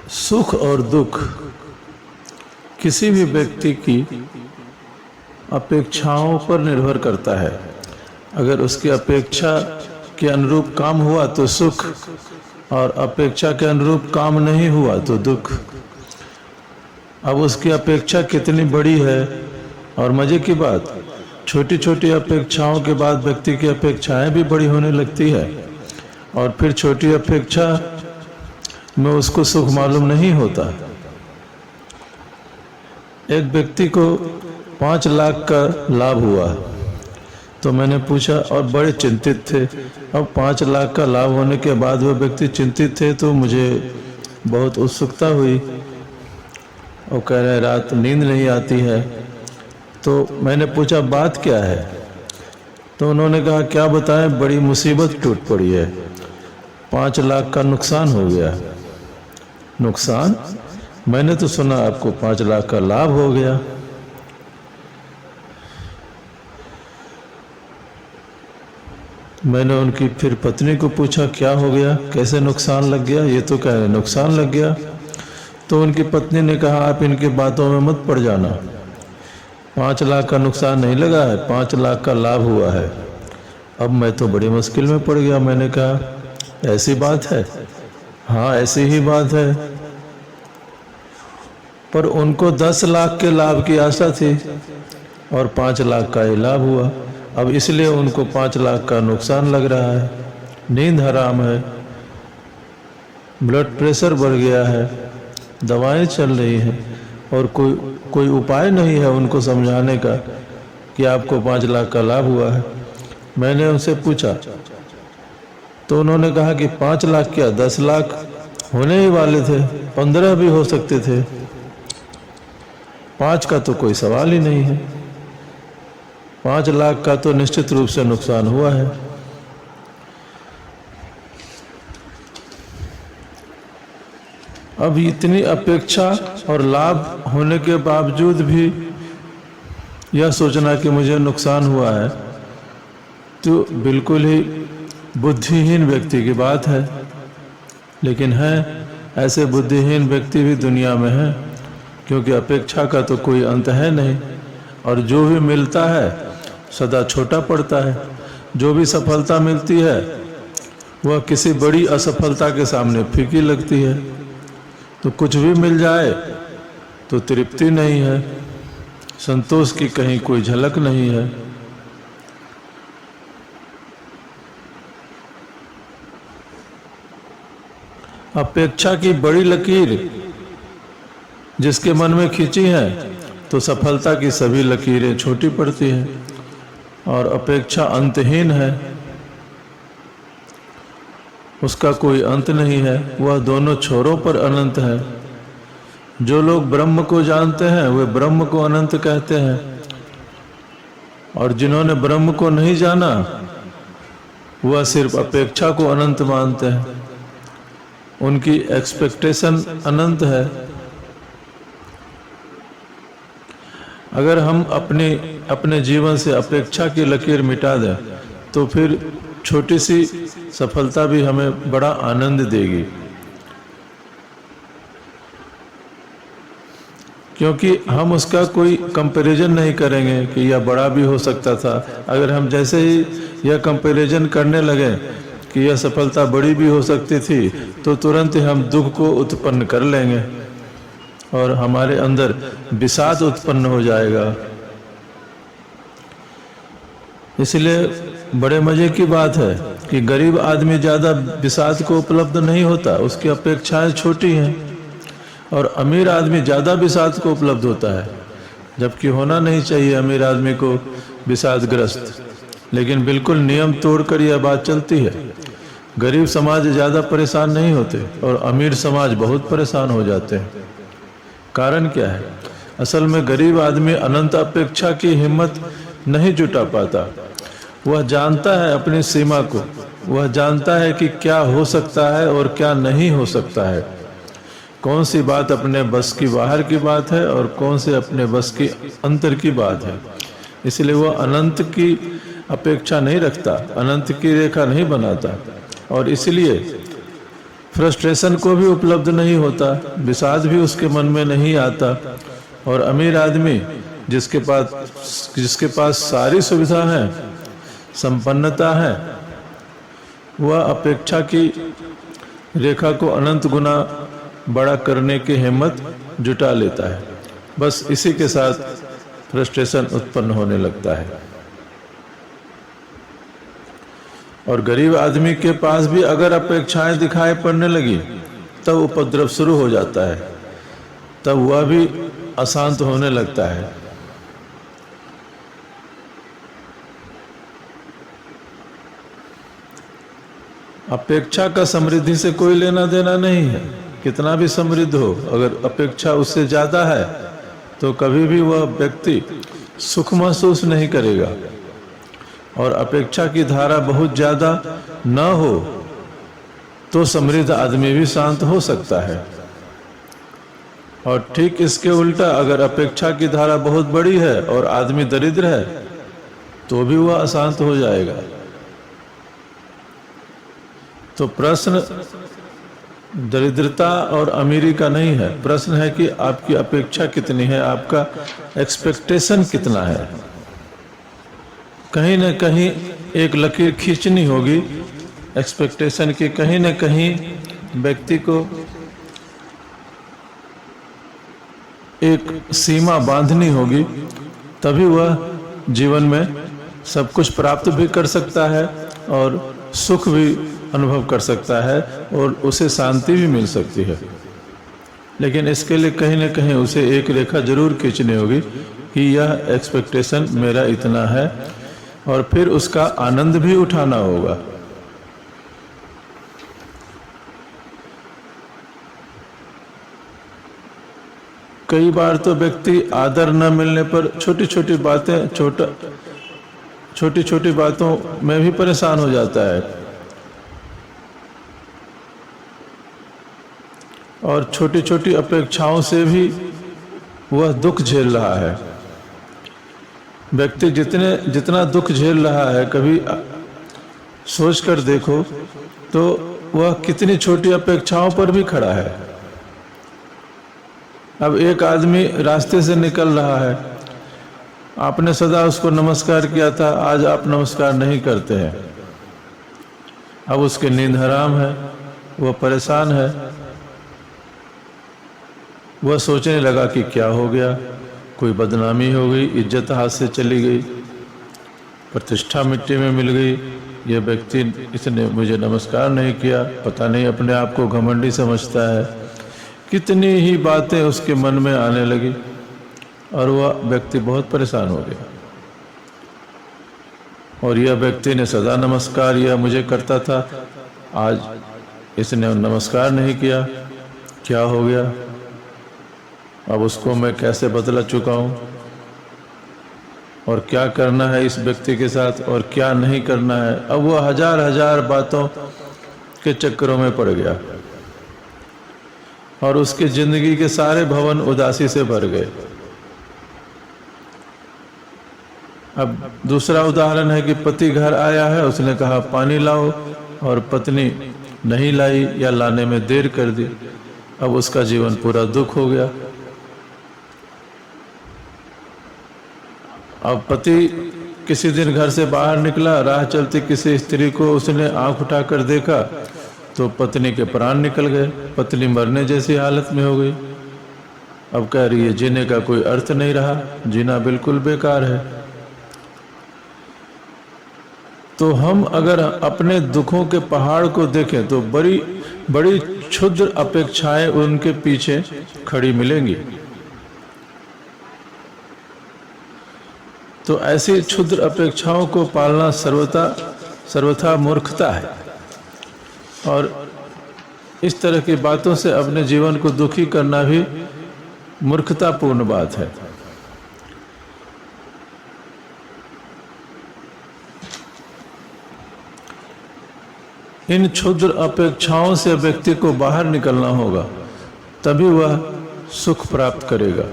सुख और दुख किसी भी व्यक्ति की अपेक्षाओं पर निर्भर करता है। अगर उसकी अपेक्षा के अनुरूप काम हुआ तो सुख, और अपेक्षा के अनुरूप काम नहीं हुआ तो दुख। अब उसकी अपेक्षा कितनी बड़ी है, और मजे की बात, छोटी छोटी अपेक्षाओं के बाद व्यक्ति की अपेक्षाएं भी बड़ी होने लगती है, और फिर छोटी अपेक्षा में उसको सुख मालूम नहीं होता। एक व्यक्ति को 5 लाख का लाभ हुआ, तो मैंने पूछा, और बड़े चिंतित थे। अब 5 लाख का लाभ होने के बाद वो व्यक्ति चिंतित थे, तो मुझे बहुत उत्सुकता हुई। और कह रहे रात नींद नहीं आती है। तो मैंने पूछा बात क्या है, तो उन्होंने कहा क्या बताएं, बड़ी मुसीबत टूट पड़ी है, 5 लाख का नुकसान हो गया। नुकसान? मैंने तो सुना आपको 5 लाख का लाभ हो गया। मैंने उनकी फिर पत्नी को पूछा क्या हो गया, कैसे नुकसान लग गया, ये तो कह रहे नुकसान लग गया। तो उनकी पत्नी ने कहा आप इनकी बातों में मत पड़ जाना, 5 लाख का नुकसान नहीं लगा है, 5 लाख का लाभ हुआ है। अब मैं तो बड़ी मुश्किल में पड़ गया। मैंने कहा ऐसी बात है? हाँ ऐसी ही बात है, पर उनको 10 लाख के लाभ की आशा थी और 5 लाख का ही लाभ हुआ। अब इसलिए उनको 5 लाख का नुकसान लग रहा है। नींद हराम है, ब्लड प्रेशर बढ़ गया है, दवाएं चल रही हैं, और कोई उपाय नहीं है उनको समझाने का कि आपको 5 लाख का लाभ हुआ है। मैंने उनसे पूछा, तो उन्होंने कहा कि 5 लाख क्या, 10 लाख होने ही वाले थे, 15 भी हो सकते थे, 5 का तो कोई सवाल ही नहीं है। 5 लाख का तो निश्चित रूप से नुकसान हुआ है। अब इतनी अपेक्षा और लाभ होने के बावजूद भी यह सोचना कि मुझे नुकसान हुआ है, तो बिल्कुल ही बुद्धिहीन व्यक्ति की बात है। लेकिन है, ऐसे बुद्धिहीन व्यक्ति भी दुनिया में हैं, क्योंकि अपेक्षा का तो कोई अंत है नहीं, और जो भी मिलता है सदा छोटा पड़ता है। जो भी सफलता मिलती है वह किसी बड़ी असफलता के सामने फीकी लगती है। तो कुछ भी मिल जाए तो तृप्ति नहीं है, संतोष की कहीं कोई झलक नहीं है। अपेक्षा की बड़ी लकीर जिसके मन में खींची है, तो सफलता की सभी लकीरें छोटी पड़ती हैं, और अपेक्षा अंतहीन है, उसका कोई अंत नहीं है, वह दोनों छोरों पर अनंत है। जो लोग ब्रह्म को जानते हैं वे ब्रह्म को अनंत कहते हैं, और जिन्होंने ब्रह्म को नहीं जाना वह सिर्फ अपेक्षा को अनंत मानते हैं। उनकी एक्सपेक्टेशन अनंत है। अगर हम अपने जीवन से अपेक्षा की लकीर मिटा दें तो फिर छोटी सी सफलता भी हमें बड़ा आनंद देगी, क्योंकि हम उसका कोई कंपैरिजन नहीं करेंगे कि यह बड़ा भी हो सकता था। अगर हम जैसे ही यह कंपैरिजन करने लगे कि यह सफलता बड़ी भी हो सकती थी, तो तुरंत ही हम दुख को उत्पन्न कर लेंगे और हमारे अंदर विषाद उत्पन्न हो जाएगा। इसलिए बड़े मजे की बात है कि गरीब आदमी ज़्यादा विषाद को उपलब्ध नहीं होता, उसकी अपेक्षाएं छोटी हैं, और अमीर आदमी ज़्यादा विषाद को उपलब्ध होता है, जबकि होना नहीं चाहिए अमीर आदमी को विषादग्रस्त। लेकिन बिल्कुल नियम तोड़कर यह बात चलती है। गरीब समाज ज़्यादा परेशान नहीं होते और अमीर समाज बहुत परेशान हो जाते हैं। कारण क्या है? असल में गरीब आदमी अनंत अपेक्षा की हिम्मत नहीं जुटा पाता। वह जानता है अपनी सीमा को, वह जानता है कि क्या हो सकता है और क्या नहीं हो सकता है, कौन सी बात अपने बस की बाहर की बात है और कौन सी अपने बस की अंतर की बात है। इसलिए वह अनंत की अपेक्षा नहीं रखता, अनंत की रेखा नहीं बनाता, और इसलिए फ्रस्ट्रेशन को भी उपलब्ध नहीं होता, विषाद भी उसके मन में नहीं आता। और अमीर आदमी जिसके पास सारी सुविधा है, संपन्नता है, वह अपेक्षा की रेखा को अनंत गुना बड़ा करने की हिम्मत जुटा लेता है। बस इसी के साथ फ्रस्ट्रेशन उत्पन्न होने लगता है। और गरीब आदमी के पास भी अगर अपेक्षाएं दिखाई पड़ने लगी तब उपद्रव शुरू हो जाता है, तब वह भी अशांत होने लगता है। अपेक्षा का समृद्धि से कोई लेना देना नहीं है। कितना भी समृद्ध हो, अगर अपेक्षा उससे ज्यादा है तो कभी भी वह व्यक्ति सुख महसूस नहीं करेगा। और अपेक्षा की धारा बहुत ज्यादा न हो तो समृद्ध आदमी भी शांत हो सकता है। और ठीक इसके उल्टा, अगर अपेक्षा की धारा बहुत बड़ी है और आदमी दरिद्र है तो भी वह अशांत हो जाएगा। तो प्रश्न दरिद्रता और अमीरी का नहीं है, प्रश्न है कि आपकी अपेक्षा कितनी है, आपका एक्सपेक्टेशन कितना है। कहीं न कहीं एक लकीर खींचनी होगी एक्सपेक्टेशन की, कहीं न कहीं व्यक्ति को एक सीमा बांधनी होगी, तभी वह जीवन में सब कुछ प्राप्त भी कर सकता है और सुख भी अनुभव कर सकता है और उसे शांति भी मिल सकती है। लेकिन इसके लिए कहीं न कहीं उसे एक रेखा जरूर खींचनी होगी कि यह एक्सपेक्टेशन मेरा इतना है, और फिर उसका आनंद भी उठाना होगा। कई बार तो व्यक्ति आदर न मिलने पर छोटी छोटी बातों में भी परेशान हो जाता है और छोटी छोटी अपेक्षाओं से भी वह दुख झेल रहा है। व्यक्ति जितना दुख झेल रहा है, कभी सोच कर देखो तो वह कितनी छोटी अपेक्षाओं पर भी खड़ा है। अब एक आदमी रास्ते से निकल रहा है, आपने सदा उसको नमस्कार किया था, आज आप नमस्कार नहीं करते हैं। अब उसकी नींद हराम है, वह परेशान है, वह सोचने लगा कि क्या हो गया, कोई बदनामी हो गई, इज्जत हाथ से चली गई, प्रतिष्ठा मिट्टी में मिल गई, यह व्यक्ति इसने मुझे नमस्कार नहीं किया, पता नहीं अपने आप को घमंडी समझता है। कितनी ही बातें उसके मन में आने लगी और वह व्यक्ति बहुत परेशान हो गया। और यह व्यक्ति ने सदा नमस्कार यह मुझे करता था, आज इसने नमस्कार नहीं किया, क्या हो गया, अब उसको मैं कैसे बदला चुका हूँ और क्या करना है इस व्यक्ति के साथ और क्या नहीं करना है। अब वह हजार बातों के चक्करों में पड़ गया और उसकी जिंदगी के सारे भवन उदासी से भर गए। अब दूसरा उदाहरण है कि पति घर आया है, उसने कहा पानी लाओ और पत्नी नहीं लाई या लाने में देर कर दी। अब उसका जीवन पूरा दुख हो गया। अब पति किसी दिन घर से बाहर निकला, राह चलती किसी स्त्री को उसने आंख उठाकर देखा तो पत्नी के प्राण निकल गए, पत्नी मरने जैसी हालत में हो गई। अब कह रही है जीने का कोई अर्थ नहीं रहा, जीना बिल्कुल बेकार है। तो हम अगर अपने दुखों के पहाड़ को देखें तो बड़ी बड़ी क्षुद्र अपेक्षाएं उनके पीछे खड़ी मिलेंगी। तो ऐसी क्षुद्र अपेक्षाओं को पालना सर्वथा मूर्खता है और इस तरह की बातों से अपने जीवन को दुखी करना भी मूर्खतापूर्ण बात है। इन क्षुद्र अपेक्षाओं से व्यक्ति को बाहर निकलना होगा, तभी वह सुख प्राप्त करेगा।